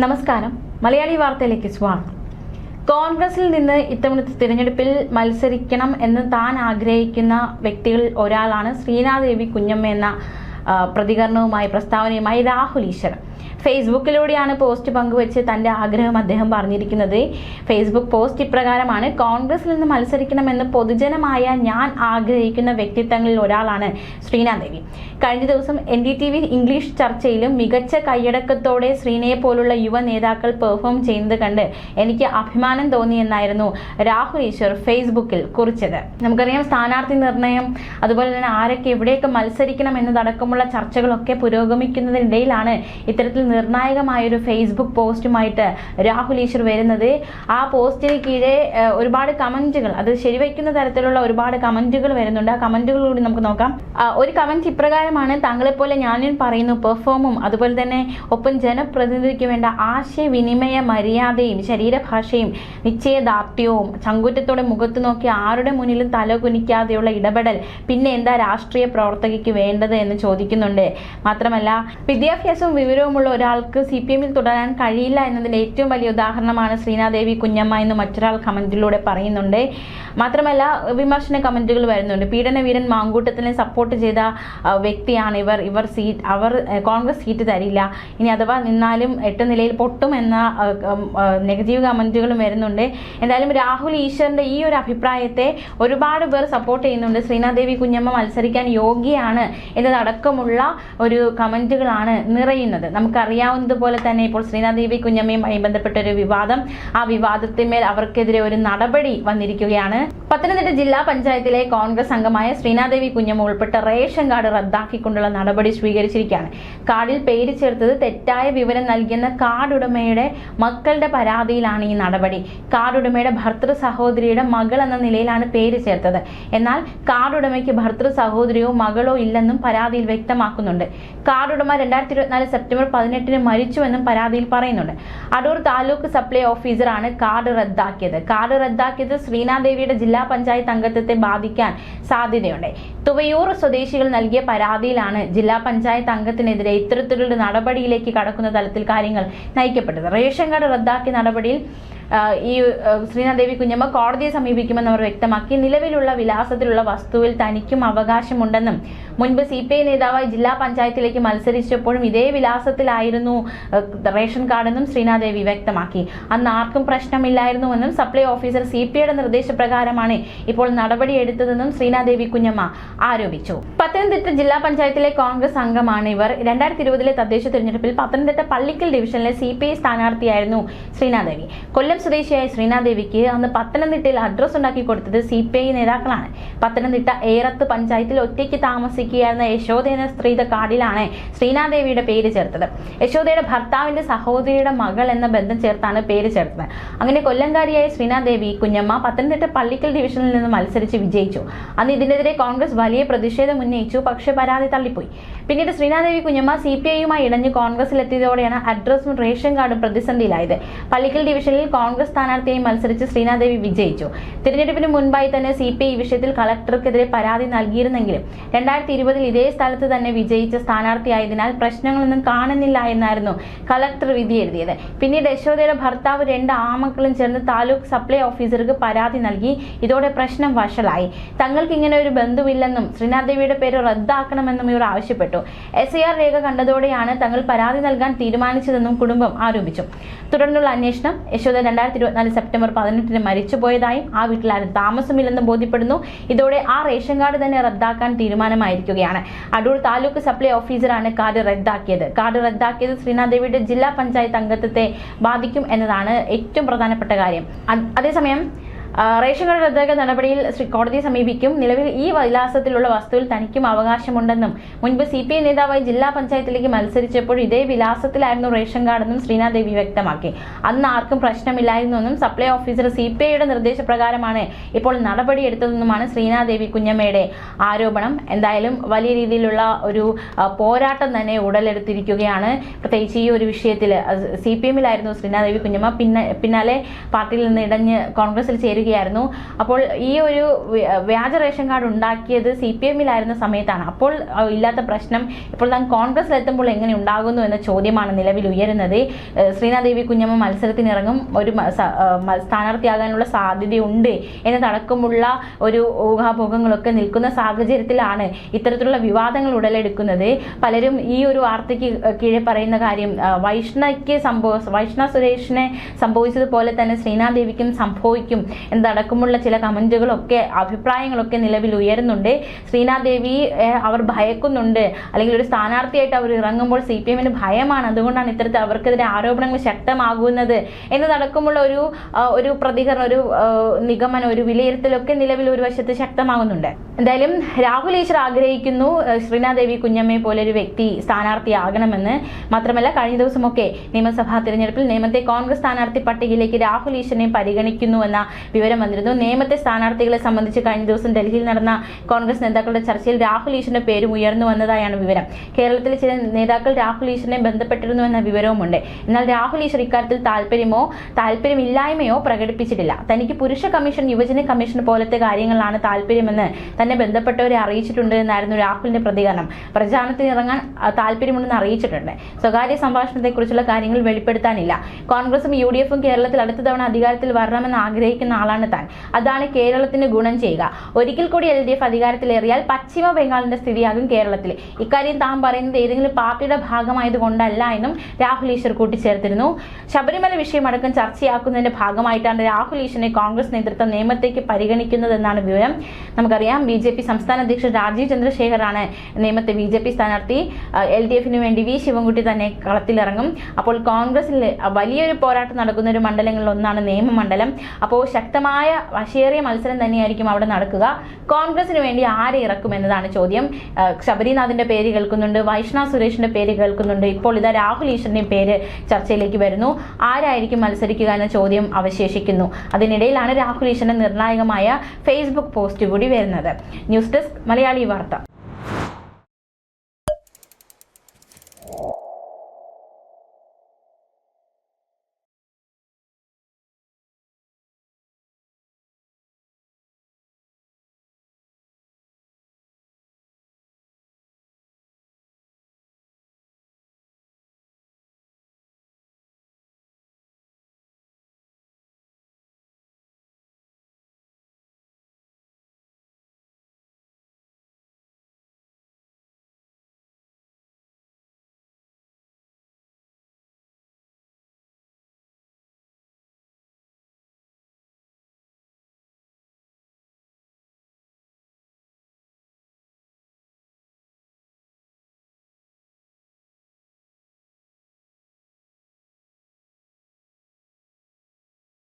നമസ്കാരം. മലയാളി വാർത്തയിലേക്ക് സ്വാഗതം. കോൺഗ്രസിൽ നിന്ന് ഇത്തവണത്തെ തിരഞ്ഞെടുപ്പിൽ മത്സരിക്കണം എന്ന് താൻ ആഗ്രഹിക്കുന്ന വ്യക്തികളിൽ ഒരാളാണ് ശ്രീനാദേവി കുഞ്ഞമ്മ എന്ന പ്രതികരണവുമായി പ്രസ്താവനയുമായി രാഹുൽ ഈശ്വർ. ഫേസ്ബുക്കിലൂടെയാണ് പോസ്റ്റ് പങ്കുവെച്ച് തന്റെ ആഗ്രഹം അദ്ദേഹം പറഞ്ഞിരിക്കുന്നത്. ഫേസ്ബുക്ക് പോസ്റ്റ് ഇപ്രകാരമാണ്: കോൺഗ്രസിൽ നിന്ന് മത്സരിക്കണമെന്ന് പൊതുജനമായ ഞാൻ ആഗ്രഹിക്കുന്ന വ്യക്തിത്വങ്ങളിൽ ഒരാളാണ് ശ്രീനാദേവി. കഴിഞ്ഞ ദിവസം NDTV ഇംഗ്ലീഷ് ചർച്ചയിലും മികച്ച കൈയടക്കത്തോടെ ശ്രീനയെ പോലുള്ള യുവ നേതാക്കൾ പെർഫോം ചെയ്യുന്നത് കണ്ട് എനിക്ക് അഭിമാനം തോന്നിയെന്നായിരുന്നു രാഹുൽ ഈശ്വർ ഫേസ്ബുക്കിൽ കുറിച്ചത്. നമുക്കറിയാം, സ്ഥാനാർത്ഥി നിർണയം, അതുപോലെ തന്നെ ആരൊക്കെ എവിടെയൊക്കെ മത്സരിക്കണം എന്നതടക്കമുള്ള ചർച്ചകളൊക്കെ പുരോഗമിക്കുന്നതിനിടയിലാണ് ഇത്തരത്തിൽ നിർണായകമായൊരു ഫേസ്ബുക്ക് പോസ്റ്റുമായിട്ട് രാഹുൽ ഈശ്വർ വരുന്നത്. ആ പോസ്റ്റിന് കീഴെ ഒരുപാട് കമന്റുകൾ, അത് ശരിവയ്ക്കുന്ന തരത്തിലുള്ള ഒരുപാട് കമന്റുകൾ വരുന്നുണ്ട്. ആ കമന്റുകൾ കൂടി നമുക്ക് നോക്കാം. ഒരു കമന്റ് ഇപ്രകാരമാണ്: താങ്കളെപ്പോലെ ഞാനും പറയുന്നു പെർഫോമും അതുപോലെ തന്നെ ഒപ്പം ജനപ്രതിനിധിക്ക് വേണ്ട ആശയവിനിമയ മര്യാദയും ശരീരഭാഷയും നിശ്ചയദാർഢ്യവും ചങ്കൂറ്റത്തോടെ മുഖത്ത് നോക്കി ആരുടെ മുന്നിലും തലകുനിക്കാതെയുള്ള ഇടപെടൽ പിന്നെ എന്താ രാഷ്ട്രീയ പ്രവർത്തകയ്ക്ക് വേണ്ടത് എന്ന് ചോദിക്കുന്നുണ്ട്. മാത്രമല്ല, വിദ്യാഭ്യാസവും വിവരവുമുള്ള ഒരാൾക്ക് CPM-ൽ തുടരാൻ കഴിയില്ല എന്നതിന്റെ ഏറ്റവും വലിയ ഉദാഹരണമാണ് ശ്രീനാദേവി കുഞ്ഞമ്മ എന്ന് മറ്റൊരാൾ കമന്റിലൂടെ പറയുന്നുണ്ട്. മാത്രമല്ല, വിമർശന കമന്റുകൾ വരുന്നുണ്ട്. പീഡനവീരൻ മാങ്കൂട്ടത്തിനെ സപ്പോർട്ട് ചെയ്ത വ്യക്തിയാണ് അവർ കോൺഗ്രസ് സീറ്റ് തരില്ല, ഇനി അഥവാ നിന്നാലും 8 നിലയിൽ പൊട്ടും എന്ന നെഗറ്റീവ് കമന്റുകളും വരുന്നുണ്ട്. എന്തായാലും രാഹുൽ ഈശ്വറിന്റെ ഈ ഒരു അഭിപ്രായത്തെ ഒരുപാട് പേർ സപ്പോർട്ട് ചെയ്യുന്നുണ്ട്. ശ്രീനാദേവി കുഞ്ഞമ്മ മത്സരിക്കാൻ യോഗ്യയാണ് എന്നതടക്കമുള്ള ഒരു കമന്റുകളാണ് നിറയുന്നത്. നമുക്കറിയാവുന്നതുപോലെ തന്നെ ഇപ്പോൾ ശ്രീനാദേവി കുഞ്ഞമ്മയുമായി ബന്ധപ്പെട്ട ഒരു വിവാദം, ആ വിവാദത്തിന്മേൽ അവർക്കെതിരെ ഒരു നടപടി വന്നിരിക്കുകയാണ്. പത്തനംതിട്ട ജില്ലാ പഞ്ചായത്തിലെ കോൺഗ്രസ് അംഗമായ ശ്രീനാദേവി കുഞ്ഞമ്മ ഉൾപ്പെട്ട റേഷൻ കാർഡ് റദ്ദാക്കിക്കൊണ്ടുള്ള നടപടി സ്വീകരിച്ചിരിക്കുകയാണ്. കാർഡിൽ പേര് ചേർത്തത് തെറ്റായ വിവരം നൽകിയെന്ന കാർഡ് ഉടമയുടെ മക്കളുടെ പരാതിയിലാണ് ഈ നടപടി. കാർഡ് ഉടമയുടെ ഭർത്തൃ സഹോദരിയുടെ മകൾ എന്ന നിലയിലാണ് പേര് ചേർത്തത്. എന്നാൽ കാർഡ് ഉടമയ്ക്ക് ഭർത്തൃ സഹോദരിയോ മകളോ ഇല്ലെന്നും പരാതിയിൽ വ്യക്തമാക്കുന്നുണ്ട്. കാർഡ് ഉടമ 2024 സെപ്റ്റംബർ 18 മരിച്ചുവെന്നും പരാതിയിൽ പറയുന്നുണ്ട്. അടൂർ താലൂക്ക് സപ്ലൈ ഓഫീസറാണ് കാർഡ് റദ്ദാക്കിയത്. കാർഡ് റദ്ദാക്കിയത് ശ്രീനാദേവിയുടെ ജില്ലാ പഞ്ചായത്ത് അംഗത്വത്തെ ബാധിക്കാൻ സാധ്യതയുണ്ട്. തുവയൂർ സ്വദേശികൾ നൽകിയ പരാതിയിലാണ് ജില്ലാ പഞ്ചായത്ത് അംഗത്തിനെതിരെ ഇത്തരത്തിലുള്ള നടപടിയിലേക്ക് കടക്കുന്ന തലത്തിൽ കാര്യങ്ങൾ നയിക്കപ്പെട്ടത്. റേഷൻ കാർഡ് റദ്ദാക്കിയ നടപടിയിൽ ഈ ശ്രീനാദേവി കുഞ്ഞമ്മ കോടതിയെ സമീപിക്കുമെന്ന് അവർ വ്യക്തമാക്കി. നിലവിലുള്ള വിലാസത്തിലുള്ള വസ്തുവിൽ തനിക്കും അവകാശമുണ്ടെന്നും മുൻപ് CPI നേതാവായി ജില്ലാ പഞ്ചായത്തിലേക്ക് മത്സരിച്ചപ്പോഴും ഇതേ വിലാസത്തിലായിരുന്നു റേഷൻ കാർഡെന്നും ശ്രീനാദേവി വ്യക്തമാക്കി. അന്ന് ആർക്കും പ്രശ്നമില്ലായിരുന്നുവെന്നും സപ്ലൈ ഓഫീസർ CPIയുടെ നിർദ്ദേശപ്രകാരമാണ് ഇപ്പോൾ നടപടിയെടുത്തതെന്നും ശ്രീനാദേവി കുഞ്ഞമ്മ ആരോപിച്ചു. പത്തനംതിട്ട ജില്ലാ പഞ്ചായത്തിലെ കോൺഗ്രസ് അംഗമാണ് ഇവർ. 2020 തദ്ദേശ തിരഞ്ഞെടുപ്പിൽ പത്തനംതിട്ട പള്ളിക്കൽ ഡിവിഷനിലെ CPI സ്ഥാനാർത്ഥിയായിരുന്നു ശ്രീനാദേവി. കൊല്ലം സ്വദേശിയായ ശ്രീനാദേവിക്ക് അന്ന് പത്തനംതിട്ടയിൽ അഡ്രസ് ഉണ്ടാക്കി കൊടുത്തത് CPI നേതാക്കളാണ്. പത്തനംതിട്ട ഏറത്ത് പഞ്ചായത്തിൽ ഒറ്റയ്ക്ക് താമസിക്കുകയായിരുന്ന യശോദ എന്ന സ്ത്രീയുടെ കാർഡിലാണ് ശ്രീനാദേവിയുടെ പേര് ചേർത്തത്. യശോദയുടെ ഭർത്താവിന്റെ സഹോദരിയുടെ മകൾ എന്ന ബന്ധം ചേർത്താണ് പേര് ചേർത്തത്. അങ്ങനെ കൊല്ലംകാരിയായ ശ്രീനാദേവി കുഞ്ഞമ്മ പത്തനംതിട്ട പള്ളിക്കൽ ഡിവിഷനിൽ നിന്ന് മത്സരിച്ച് വിജയിച്ചു. അന്ന് ഇതിനെതിരെ കോൺഗ്രസ് വലിയ പ്രതിഷേധം ഉന്നയിച്ചു. പക്ഷേ പരാതി തള്ളിപ്പോയി. പിന്നീട് ശ്രീനാദേവി കുഞ്ഞമ്മ CPI-യുമായി ഇടഞ്ഞ് കോൺഗ്രസിലെത്തിയതോടെയാണ് അഡ്രസ്സും റേഷൻ കാർഡും പ്രതിസന്ധിയിലായത്. പള്ളിക്കൽ ഡിവിഷനിൽ കോൺഗ്രസ് സ്ഥാനാർത്ഥിയായി മത്സരിച്ച് ശ്രീനാദേവി വിജയിച്ചു. തിരഞ്ഞെടുപ്പിന് മുൻപായി തന്നെ CPI ഈ വിഷയത്തിൽ കളക്ടർക്കെതിരെ പരാതി നൽകിയിരുന്നെങ്കിലും 2020 ഇതേ സ്ഥലത്ത് തന്നെ വിജയിച്ച സ്ഥാനാർത്ഥിയായതിനാൽ പ്രശ്നങ്ങളൊന്നും കാണുന്നില്ല എന്നായിരുന്നു കളക്ടർ വിധി എഴുതിയത്. പിന്നീട് യശോദയുടെ ഭർത്താവ് 2 ആമക്കളും ചേർന്ന് താലൂക്ക് സപ്ലൈ ഓഫീസർക്ക് പരാതി നൽകി. ഇതോടെ പ്രശ്നം വഷളായി. തങ്ങൾക്ക് ഇങ്ങനെ ഒരു ബന്ധുവില്ലെന്നും ശ്രീനാദേവിയുടെ പേര് റദ്ദാക്കണമെന്നും ഇവർ ആവശ്യപ്പെട്ടു. SIR രേഖ കണ്ടതോടെയാണ് തങ്ങൾ പരാതി നൽകാൻ തീരുമാനിച്ചതെന്നും കുടുംബം ആരോപിച്ചു. തുടർന്നുള്ള അന്വേഷണം യശോദ 2024 സെപ്റ്റംബർ 18 മരിച്ചുപോയതായും ആ വീട്ടിൽ ആരും താമസമില്ലെന്നും ബോധ്യപ്പെടുന്നു. ഇതോടെ ആ റേഷൻ കാർഡ് തന്നെ റദ്ദാക്കാൻ തീരുമാനമായിരിക്കുകയാണ്. അടൂർ താലൂക്ക് സപ്ലൈ ഓഫീസറാണ് കാർഡ് റദ്ദാക്കിയത്. കാർഡ് റദ്ദാക്കിയത് ശ്രീനാദേവിയുടെ ജില്ലാ പഞ്ചായത്ത് അംഗത്വത്തെ ബാധിക്കും എന്നതാണ് ഏറ്റവും പ്രധാനപ്പെട്ട കാര്യം. അതേസമയം റേഷൻ കാർഡ് റദ്ദാക്കിയ നടപടിയിൽ കോടതിയെ സമീപിക്കും. നിലവിൽ ഈ വിലാസത്തിലുള്ള വസ്തുവിൽ തനിക്കും അവകാശമുണ്ടെന്നും മുൻപ് CPI നേതാവായി ജില്ലാ പഞ്ചായത്തിലേക്ക് മത്സരിച്ചപ്പോൾ ഇതേ വിലാസത്തിലായിരുന്നു റേഷൻ കാർഡെന്നും ശ്രീനാദേവി വ്യക്തമാക്കി. അന്ന് ആർക്കും പ്രശ്നമില്ലായിരുന്നുവെന്നും സപ്ലൈ ഓഫീസർ CPIയുടെ നിർദ്ദേശപ്രകാരമാണ് ഇപ്പോൾ നടപടിയെടുത്തതെന്നുമാണ് ശ്രീനാദേവി കുഞ്ഞമ്മയുടെ ആരോപണം. എന്തായാലും വലിയ രീതിയിലുള്ള ഒരു പോരാട്ടം തന്നെ ഉടലെടുത്തിരിക്കുകയാണ്. പ്രത്യേകിച്ച് ഈ ഒരു വിഷയത്തിൽ CPM-ലായിരുന്നു ശ്രീനാദേവി കുഞ്ഞമ്മ. പിന്നാലെ പാർട്ടിയിൽ നിന്ന് ഇടഞ്ഞ് കോൺഗ്രസിൽ ചേരുകയും വരികയായിരുന്നു. അപ്പോൾ ഈ ഒരു വ്യാജ റേഷൻ കാർഡ് ഉണ്ടാക്കിയത് CPM-ലായിരുന്ന സമയത്താണ്. അപ്പോൾ ഇല്ലാത്ത പ്രശ്നം ഇപ്പോൾ താൻ കോൺഗ്രസിലെത്തുമ്പോൾ എങ്ങനെ ഉണ്ടാകുന്നു എന്ന ചോദ്യമാണ് നിലവിൽ ഉയരുന്നത്. ശ്രീനാദേവി കുഞ്ഞമ്മ മത്സരത്തിനിറങ്ങും, ഒരു സ്ഥാനാർത്ഥിയാകാനുള്ള സാധ്യതയുണ്ട് എന്നതടക്കമുള്ള ഒരു ഊഹാഭോഗങ്ങളൊക്കെ നിൽക്കുന്ന സാഹചര്യത്തിലാണ് ഇത്തരത്തിലുള്ള വിവാദങ്ങൾ ഉടലെടുക്കുന്നത്. പലരും ഈ ഒരു വാർത്തയ്ക്ക് കീഴെ പറയുന്ന കാര്യം വൈഷ്ണ സുരേഷിനെ സംഭവിച്ചതുപോലെ തന്നെ ശ്രീനാദേവിക്കും സംഭവിക്കും എന്നതടക്കമുള്ള ചില കമന്റുകളൊക്കെ അഭിപ്രായങ്ങളൊക്കെ നിലവിൽ ഉയരുന്നുണ്ട്. ശ്രീനാദേവി അവർ ഭയക്കുന്നുണ്ട്, അല്ലെങ്കിൽ ഒരു സ്ഥാനാർത്ഥിയായിട്ട് അവർ ഇറങ്ങുമ്പോൾ CPM-ന് ഭയമാണ്, അതുകൊണ്ടാണ് ഇത്തരത്തിൽ അവർക്കെതിരെ ആരോപണങ്ങൾ ശക്തമാകുന്നത് എന്നതടക്കമുള്ള ഒരു പ്രതികരണം, ഒരു നിഗമനം, ഒരു വിലയിരുത്തലൊക്കെ നിലവിൽ ഒരു വശത്ത് ശക്തമാകുന്നുണ്ട്. എന്തായാലും രാഹുൽ ഈശ്വർ ആഗ്രഹിക്കുന്നു ശ്രീനാദേവി കുഞ്ഞമ്മയെ പോലെ ഒരു വ്യക്തി സ്ഥാനാർത്ഥിയാകണമെന്ന്. മാത്രമല്ല കഴിഞ്ഞ ദിവസമൊക്കെ നിയമസഭാ തിരഞ്ഞെടുപ്പിൽ നേമത്തെ കോൺഗ്രസ് സ്ഥാനാർത്ഥി പട്ടികയിലേക്ക് രാഹുൽ ഈശ്വറിനെ പരിഗണിക്കുന്നു എന്ന വിവരം വന്നിരുന്നു. നേമത്തെ സ്ഥാനാർത്ഥികളെ സംബന്ധിച്ച് കഴിഞ്ഞ ദിവസം ഡൽഹിയിൽ നടന്ന കോൺഗ്രസ് നേതാക്കളുടെ ചർച്ചയിൽ രാഹുൽ ഈശ്വറിന്റെ പേരും ഉയർന്നു വന്നതായാണ് വിവരം. കേരളത്തിലെ ചില നേതാക്കൾ രാഹുൽ ഈശ്വറിനെ ബന്ധപ്പെട്ടിരുന്നു എന്ന വിവരവുമുണ്ട്. എന്നാൽ രാഹുൽ ഈശ്വർ ഇക്കാര്യത്തിൽ താല്പര്യമില്ലായ്മയോ പ്രകടിപ്പിച്ചിട്ടില്ല. തനിക്ക് പുരുഷ കമ്മീഷൻ, യുവജന കമ്മീഷൻ പോലത്തെ കാര്യങ്ങളാണ് താല്പര്യമെന്ന് തന്നെ ബന്ധപ്പെട്ടവരെ അറിയിച്ചിട്ടുണ്ട് എന്നായിരുന്നു രാഹുലിന്റെ പ്രതികരണം. പ്രചാരണത്തിനിറങ്ങാൻ താല്പര്യമുണ്ടെന്ന് അറിയിച്ചിട്ടുണ്ട്. സ്വകാര്യ സംഭാഷണത്തെക്കുറിച്ചുള്ള കാര്യങ്ങൾ വെളിപ്പെടുത്താനില്ല. കോൺഗ്രസും UDF-ഉം കേരളത്തിൽ അടുത്ത തവണ അധികാരത്തിൽ വരണമെന്ന് ആഗ്രഹിക്കുന്ന ആളാണ് താൻ. അതാണ് കേരളത്തിന് ഗുണം ചെയ്യുക. ഒരിക്കൽ കൂടി LDF അധികാരത്തിലേറിയാൽ പശ്ചിമ ബംഗാളിന്റെ സ്ഥിതിയാകും കേരളത്തിൽ. ഇക്കാര്യം താൻ പറയുന്നത് ഏതെങ്കിലും പാർട്ടിയുടെ ഭാഗമായതുകൊണ്ടല്ല എന്നും രാഹുൽ ഈശ്വർ കൂട്ടിച്ചേർത്തിരുന്നു. ശബരിമല വിഷയമടക്കം ചർച്ചയാക്കുന്നതിന്റെ ഭാഗമായിട്ടാണ് രാഹുൽ ഈശ്വറിനെ കോൺഗ്രസ് നേതൃത്വം നിയമത്തേക്ക് പരിഗണിക്കുന്നതെന്നാണ് വിവരം. നമുക്കറിയാം BJP സംസ്ഥാന അധ്യക്ഷൻ രാജീവ് ചന്ദ്രശേഖറാണ് നിയമത്തെ BJP സ്ഥാനാർത്ഥി. LDF-ന് വേണ്ടി V ശിവൻകുട്ടി തന്നെ കളത്തിലിറങ്ങും. അപ്പോൾ കോൺഗ്രസിൽ വലിയൊരു പോരാട്ടം നടക്കുന്ന ഒരു മണ്ഡലങ്ങളിൽ ഒന്നാണ് നിയമമണ്ഡലം. അപ്പോൾ ശക്തമായ വശേറിയ മത്സരം തന്നെയായിരിക്കും അവിടെ നടക്കുക. കോൺഗ്രസിന് വേണ്ടി ആരെ ഇറക്കും എന്നതാണ് ചോദ്യം. ശബരിനാഥിന്റെ പേര് കേൾക്കുന്നുണ്ട്, വൈഷ്ണ സുരേഷിന്റെ പേര് കേൾക്കുന്നുണ്ട്, ഇപ്പോൾ ഇതാ രാഹുൽ ഈശ്വറിന്റെ പേര് ചർച്ചയിലേക്ക് വരുന്നു. ആരായിരിക്കും മത്സരിക്കുക എന്ന ചോദ്യം അവശേഷിക്കുന്നു. അതിനിടയിലാണ് രാഹുൽ ഈശ്വറിന്റെ നിർണായകമായ Facebook പോസ്റ്റ് കൂടി വരുന്നത്. ന്യൂസ് ഡെസ്ക് മലയാളി വാർത്ത.